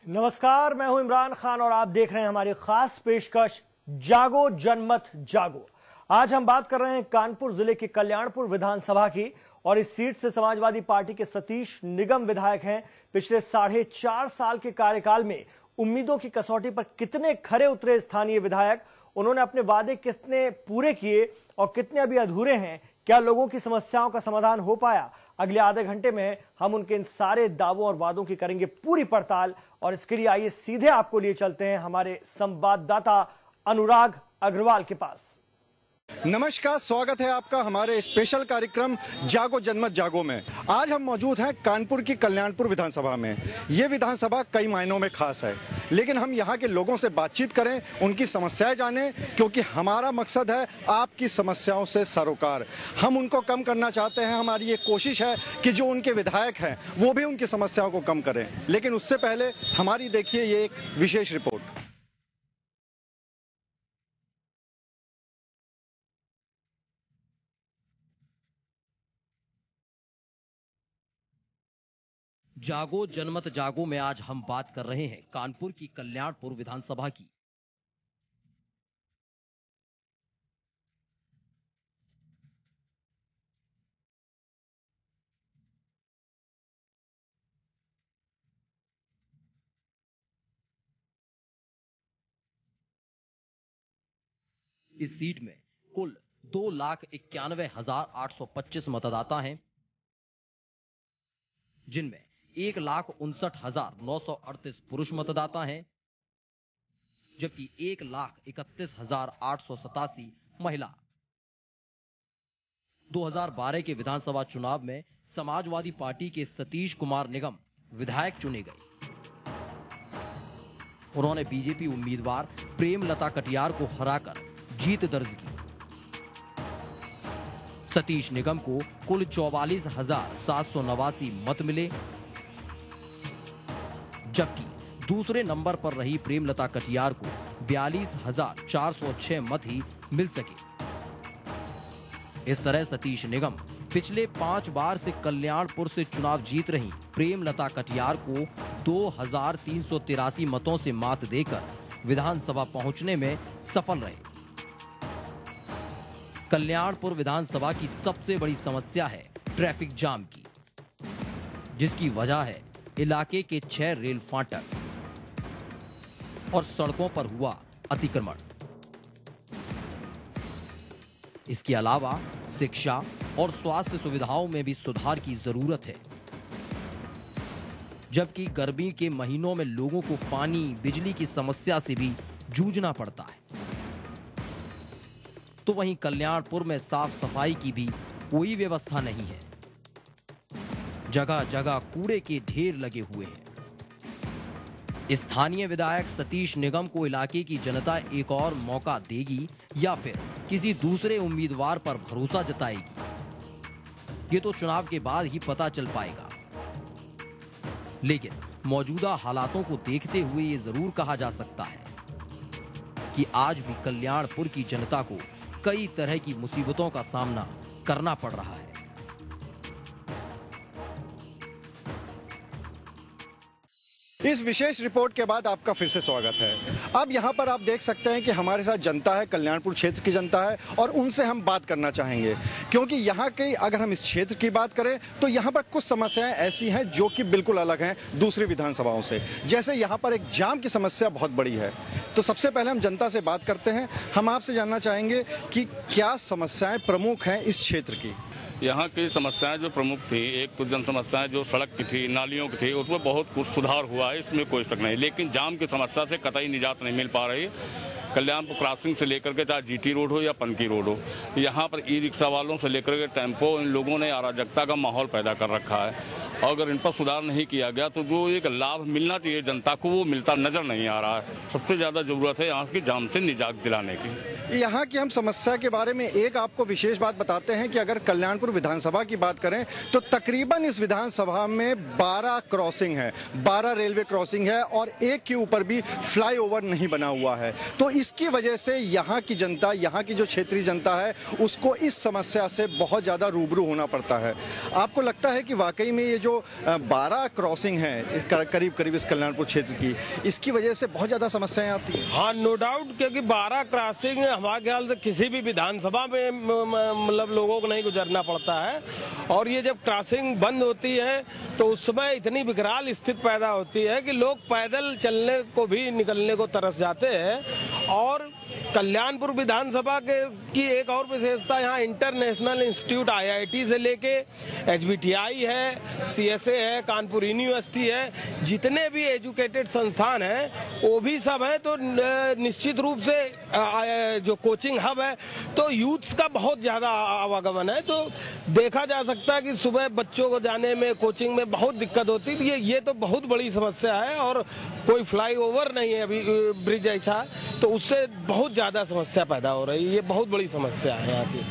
नमस्कार, मैं हूं इमरान खान और आप देख रहे हैं हमारी खास पेशकश जागो जनमत जागो। आज हम बात कर रहे हैं कानपुर जिले के कल्याणपुर विधानसभा की और इस सीट से समाजवादी पार्टी के सतीश निगम विधायक हैं। पिछले 4.5 साल के कार्यकाल में उम्मीदों की कसौटी पर कितने खरे उतरे स्थानीय विधायक, उन्होंने अपने वादे कितने पूरे किए और कितने अभी अधूरे हैं, क्या लोगों की समस्याओं का समाधान हो पाया। अगले आधे घंटे में हम उनके इन सारे दावों और वादों की करेंगे पूरी पड़ताल और इसके लिए आइए सीधे आपको लिए चलते हैं हमारे संवाददाता अनुराग अग्रवाल के पास। नमस्कार, स्वागत है आपका हमारे स्पेशल कार्यक्रम जागो जनमत जागो में। आज हम मौजूद हैं कानपुर की कल्याणपुर विधानसभा में। ये विधानसभा कई मायनों में खास है, लेकिन हम यहाँ के लोगों से बातचीत करें, उनकी समस्याएं जानें, क्योंकि हमारा मकसद है आपकी समस्याओं से सरोकार। हम उनको कम करना चाहते हैं। हमारी ये कोशिश है कि जो उनके विधायक हैं वो भी उनकी समस्याओं को कम करें। लेकिन उससे पहले हमारी देखिए ये एक विशेष रिपोर्ट। जागो जनमत जागो में आज हम बात कर रहे हैं कानपुर की कल्याणपुर विधानसभा की। इस सीट में कुल 2,91,825 मतदाता हैं, जिनमें 1,59,938 पुरुष मतदाता हैं, जबकि 1,31,887 महिला। 2012 के विधानसभा चुनाव में समाजवादी पार्टी के सतीश कुमार निगम विधायक चुने गए। उन्होंने बीजेपी उम्मीदवार प्रेमलता कटियार को हराकर जीत दर्ज की। सतीश निगम को कुल 44,789 मत मिले, जबकि दूसरे नंबर पर रही प्रेमलता कटियार को 42,406 मत ही मिल सके। इस तरह सतीश निगम पिछले 5 बार से कल्याणपुर से चुनाव जीत रही प्रेमलता कटियार को 2,383 मतों से मात देकर विधानसभा पहुंचने में सफल रहे। कल्याणपुर विधानसभा की सबसे बड़ी समस्या है ट्रैफिक जाम की, जिसकी वजह है इलाके के 6 रेल फाटक और सड़कों पर हुआ अतिक्रमण। इसके अलावा शिक्षा और स्वास्थ्य सुविधाओं में भी सुधार की जरूरत है, जबकि गर्मी के महीनों में लोगों को पानी, बिजली की समस्या से भी जूझना पड़ता है। तो वहीं कल्याणपुर में साफ सफाई की भी कोई व्यवस्था नहीं है। जगह जगह कूड़े के ढेर लगे हुए हैं। स्थानीय विधायक सतीश निगम को इलाके की जनता एक और मौका देगी या फिर किसी दूसरे उम्मीदवार पर भरोसा जताएगी, ये तो चुनाव के बाद ही पता चल पाएगा। लेकिन मौजूदा हालातों को देखते हुए ये जरूर कहा जा सकता है कि आज भी कल्याणपुर की जनता को कई तरह की मुसीबतों का सामना करना पड़ रहा है। इस विशेष रिपोर्ट के बाद आपका फिर से स्वागत है। अब यहाँ पर आप देख सकते हैं कि हमारे साथ जनता है, कल्याणपुर क्षेत्र की जनता है, और उनसे हम बात करना चाहेंगे, क्योंकि यहाँ की अगर हम इस क्षेत्र की बात करें तो यहाँ पर कुछ समस्याएं ऐसी हैं जो कि बिल्कुल अलग हैं दूसरी विधानसभाओं से। जैसे यहाँ पर एक जाम की समस्या बहुत बड़ी है। तो सबसे पहले हम जनता से बात करते हैं। हम आपसे जानना चाहेंगे कि क्या समस्याएं प्रमुख हैं इस क्षेत्र की। यहाँ की समस्याएं जो प्रमुख थी, एक तो जन समस्याएं जो सड़क की थी, नालियों की थी, उसमें बहुत कुछ सुधार हुआ है, इसमें कोई शक नहीं। लेकिन जाम की समस्या से कतई निजात नहीं मिल पा रही। कल्याणपुर क्रॉसिंग से लेकर के चाहे जीटी रोड हो या पनकी रोड हो, यहाँ पर ई रिक्शा वालों से लेकर के टेम्पो, इन लोगों ने अराजकता का माहौल पैदा कर रखा है। और अगर इन पर सुधार नहीं किया गया तो जो एक लाभ मिलना चाहिए जनता को, वो मिलता नजर नहीं आ रहा है। सबसे ज्यादा जरूरत है यहाँ की जाम से निजात दिलाने की। यहाँ की हम समस्या के बारे में एक आपको विशेष बात बताते हैं कि अगर कल्याणपुर विधानसभा की बात करें तो तकरीबन इस विधानसभा में 12 क्रॉसिंग है, 12 रेलवे क्रॉसिंग है और एक के ऊपर भी फ्लाईओवर नहीं बना हुआ है। तो इसकी वजह से यहाँ की जनता, यहाँ की जो क्षेत्रीय जनता है, उसको इस समस्या से बहुत ज़्यादा रूबरू होना पड़ता है। आपको लगता है कि वाकई में ये जो 12 क्रॉसिंग है करीब करीब इस कल्याणपुर क्षेत्र की, इसकी वजह से बहुत ज़्यादा समस्याएं आती हैं। हाँ, नो डाउट, क्योंकि 12 क्रॉसिंग हमारे ख्याल से किसी भी विधानसभा में मतलब लोगों को नहीं गुजरना पड़ता है, और ये जब क्रॉसिंग बंद होती है तो उस समय इतनी विकराल स्थिति पैदा होती है कि लोग पैदल चलने को भी निकलने को तरस जाते हैं। और कल्याणपुर विधानसभा की एक और विशेषता, यहाँ इंटरनेशनल इंस्टीट्यूट IIT से लेके HBTI है, CSA है, कानपुर यूनिवर्सिटी है, जितने भी एजुकेटेड संस्थान हैं वो भी सब हैं। तो निश्चित रूप से जो कोचिंग हब है तो यूथ्स का बहुत ज़्यादा आवागमन है। तो देखा जा सकता है कि सुबह बच्चों को जाने में कोचिंग में बहुत दिक्कत होती है। ये तो बहुत बड़ी समस्या है, और कोई फ्लाईओवर नहीं है अभी ब्रिज ऐसा, तो उससे बहुत ज़्यादा समस्या पैदा हो रही है। ये बहुत बड़ी समस्या है यहाँ की।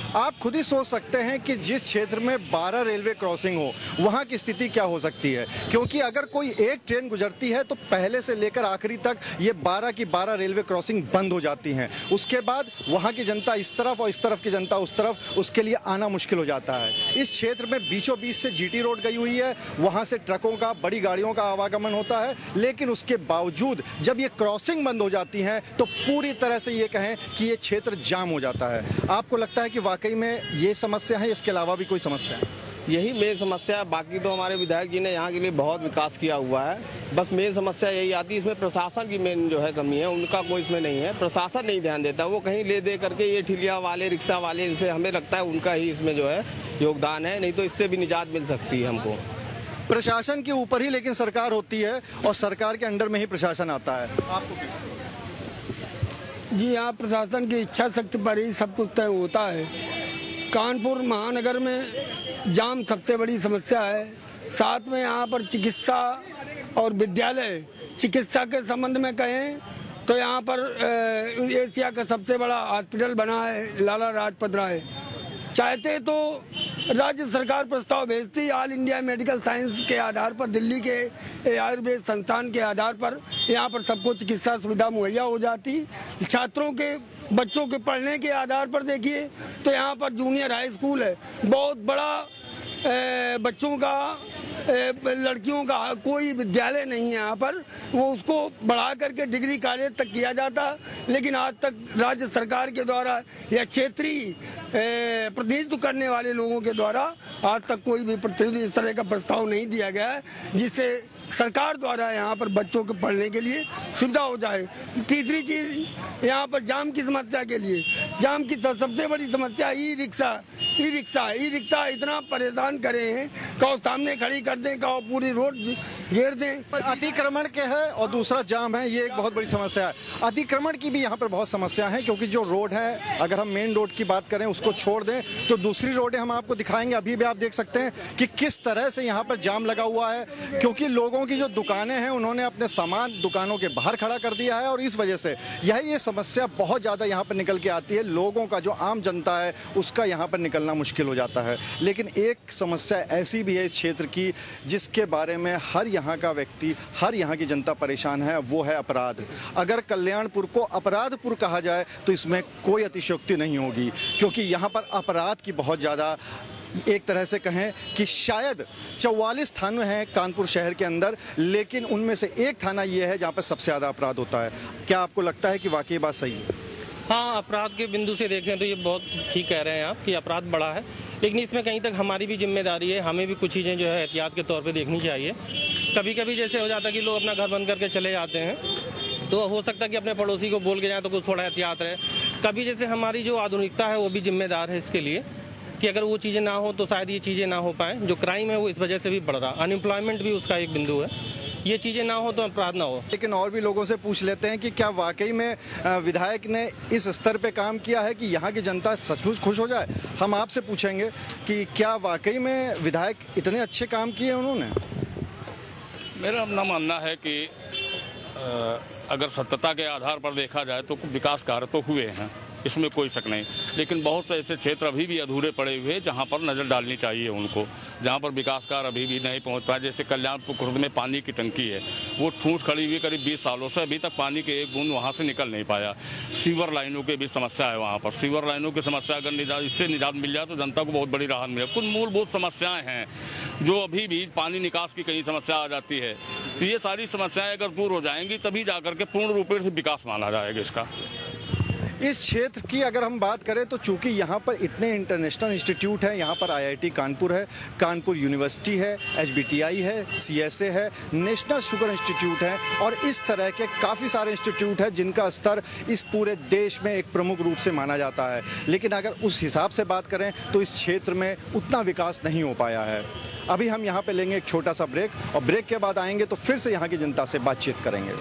आप खुद ही सोच सकते हैं कि जिस क्षेत्र में 12 रेलवे क्रॉसिंग हो वहाँ की स्थिति क्या हो सकती है, क्योंकि अगर कोई एक ट्रेन गुजरती है तो पहले से लेकर आखिरी तक ये 12 की 12 रेलवे क्रॉसिंग बंद हो जाती हैं। उसके बाद वहाँ की जनता इस तरफ और इस तरफ की जनता उस तरफ, उसके लिए आना मुश्किल हो जाता है। इस क्षेत्र में बीचों बीच से GT रोड गई हुई है, वहाँ से ट्रकों का, बड़ी गाड़ियों का आवागमन होता है, लेकिन उसके बावजूद जब ये क्रॉसिंग बंद हो जाती हैं तो पूरी तरह से ये कहें कि ये क्षेत्र जाम हो जाता है। आपको लगता है कि वाकई में ये समस्या है, इसके अलावा भी कोई समस्या है? यही मेन समस्या है। बाकी तो हमारे विधायक जी ने यहाँ के लिए बहुत विकास किया हुआ है। बस मेन समस्या यही आती है, इसमें प्रशासन की मेन जो है कमी है, उनका कोई इसमें नहीं है। प्रशासन नहीं ध्यान देता, वो कहीं ले दे करके ये ठिलिया वाले, रिक्शा वाले, इनसे हमें लगता है उनका ही इसमें जो है योगदान है, नहीं तो इससे भी निजात मिल सकती है हमको। प्रशासन के ऊपर ही लेकिन सरकार होती है और सरकार के अंडर में ही प्रशासन आता है। आपको जी हाँ, प्रशासन की इच्छा शक्ति पर ही सब कुछ तय होता है। कानपुर महानगर में जाम सबसे बड़ी समस्या है। साथ में यहाँ पर चिकित्सा और विद्यालय, चिकित्सा के संबंध में कहें तो यहाँ पर एशिया का सबसे बड़ा हॉस्पिटल बना है लाला लाजपत राय। चाहते तो राज्य सरकार प्रस्ताव भेजती ऑल इंडिया मेडिकल साइंस के आधार पर, दिल्ली के आयुर्वेद संस्थान के आधार पर यहाँ पर सबको चिकित्सा सुविधा मुहैया हो जाती। छात्रों के, बच्चों के पढ़ने के आधार पर देखिए तो यहाँ पर जूनियर हाई स्कूल है, बहुत बड़ा बच्चों का, लड़कियों का कोई विद्यालय नहीं है यहाँ पर। वो उसको बढ़ा करके डिग्री कॉलेज तक किया जाता, लेकिन आज तक राज्य सरकार के द्वारा या क्षेत्रीय प्रतिनिधित्व करने वाले लोगों के द्वारा आज तक कोई भी प्रतिनिधि इस तरह का प्रस्ताव नहीं दिया गया है जिससे सरकार द्वारा यहाँ पर बच्चों के पढ़ने के लिए सुविधा हो जाए। तीसरी चीज, यहाँ पर जाम की समस्या के लिए, जाम की सबसे बड़ी समस्या ई रिक्शा इतना परेशान करे हैं, कहो सामने खड़ी कर दें, कहो पूरी रोड घेर दें। अतिक्रमण के है और दूसरा जाम है, ये एक बहुत बड़ी समस्या है। अतिक्रमण की भी यहाँ पर बहुत समस्या है, क्योंकि जो रोड है, अगर हम मेन रोड की बात करें उसको छोड़ दें तो दूसरी रोडें हम आपको दिखाएंगे। अभी भी आप देख सकते हैं कि किस तरह से यहाँ पर जाम लगा हुआ है, क्योंकि लोगों की जो दुकानें हैं उन्होंने अपने सामान दुकानों के बाहर खड़ा कर दिया है, और इस वजह से ये समस्या बहुत ज़्यादा यहाँ पर निकल के आती है। लोगों का, जो आम जनता है, उसका यहाँ पर निकलना मुश्किल हो जाता है। लेकिन एक समस्या ऐसी भी है इस क्षेत्र की जिसके बारे में हर यहाँ का व्यक्ति, हर यहाँ की जनता परेशान है, वो है अपराध। अगर कल्याणपुर को अपराधपुर कहा जाए तो इसमें कोई अतिशयोक्ति नहीं होगी, क्योंकि यहाँ पर अपराध की बहुत ज़्यादा, एक तरह से कहें कि शायद 44 थाने हैं कानपुर शहर के अंदर, लेकिन उनमें से एक थाना ये है जहाँ पर सबसे ज़्यादा अपराध होता है। क्या आपको लगता है कि वाकई बात सही है? हाँ, अपराध के बिंदु से देखें तो ये बहुत ठीक कह रहे हैं आप कि अपराध बढ़ा है, लेकिन इसमें कहीं तक हमारी भी जिम्मेदारी है। हमें भी कुछ चीज़ें जो है एहतियात के तौर पे देखनी चाहिए। कभी कभी जैसे हो जाता है कि लोग अपना घर बंद करके चले जाते हैं, तो हो सकता है कि अपने पड़ोसी को बोल के जाए तो कुछ थोड़ा एहतियात रहे। कभी जैसे हमारी जो आधुनिकता है वो भी जिम्मेदार है इसके लिए कि अगर वो चीज़ें ना हो तो शायद ये चीज़ें ना हो पाएँ। जो क्राइम है वो इस वजह से भी बढ़ रहा, अनएम्प्लॉयमेंट भी उसका एक बिंदु है। ये चीज़ें ना हो तो अपराध ना हो। लेकिन और भी लोगों से पूछ लेते हैं कि क्या वाकई में विधायक ने इस स्तर पे काम किया है कि यहाँ की जनता सचमुच खुश हो जाए। हम आपसे पूछेंगे कि क्या वाकई में विधायक इतने अच्छे काम किए उन्होंने? मेरा अपना मानना है कि अगर सत्यता के आधार पर देखा जाए तो विकास कार्य तो हुए हैं, इसमें कोई शक नहीं, लेकिन बहुत से ऐसे क्षेत्र अभी भी अधूरे पड़े हुए हैं जहां पर नज़र डालनी चाहिए उनको, जहां पर विकास कार्य अभी भी नहीं पहुंच पाए। जैसे कल्याणपुर खुर्द में पानी की टंकी है, वो ठूंठ खड़ी हुई करीब 20 सालों से, अभी तक पानी के एक बूंद वहां से निकल नहीं पाया। सीवर लाइनों की भी समस्या है वहाँ पर। सीवर लाइनों की समस्या अगर इससे निजात मिल जाए तो जनता को बहुत बड़ी राहत मिले। कुछ मूलभूत समस्याएँ हैं जो अभी भी पानी निकास की कहीं समस्या आ जाती है। तो ये सारी समस्याएं अगर दूर हो जाएंगी तभी जाकर के पूर्ण रूप से विकास माना जाएगा इसका। इस क्षेत्र की अगर हम बात करें तो चूंकि यहाँ पर इतने इंटरनेशनल इंस्टीट्यूट हैं, यहाँ पर IIT कानपुर है, कानपुर यूनिवर्सिटी है, HBTI है, CSA है, नेशनल शुगर इंस्टीट्यूट है और इस तरह के काफ़ी सारे इंस्टीट्यूट हैं जिनका स्तर इस पूरे देश में एक प्रमुख रूप से माना जाता है। लेकिन अगर उस हिसाब से बात करें तो इस क्षेत्र में उतना विकास नहीं हो पाया है। अभी हम यहाँ पे लेंगे एक छोटा सा ब्रेक और ब्रेक के बाद आएंगे तो फिर से यहाँ की जनता से बातचीत करेंगे।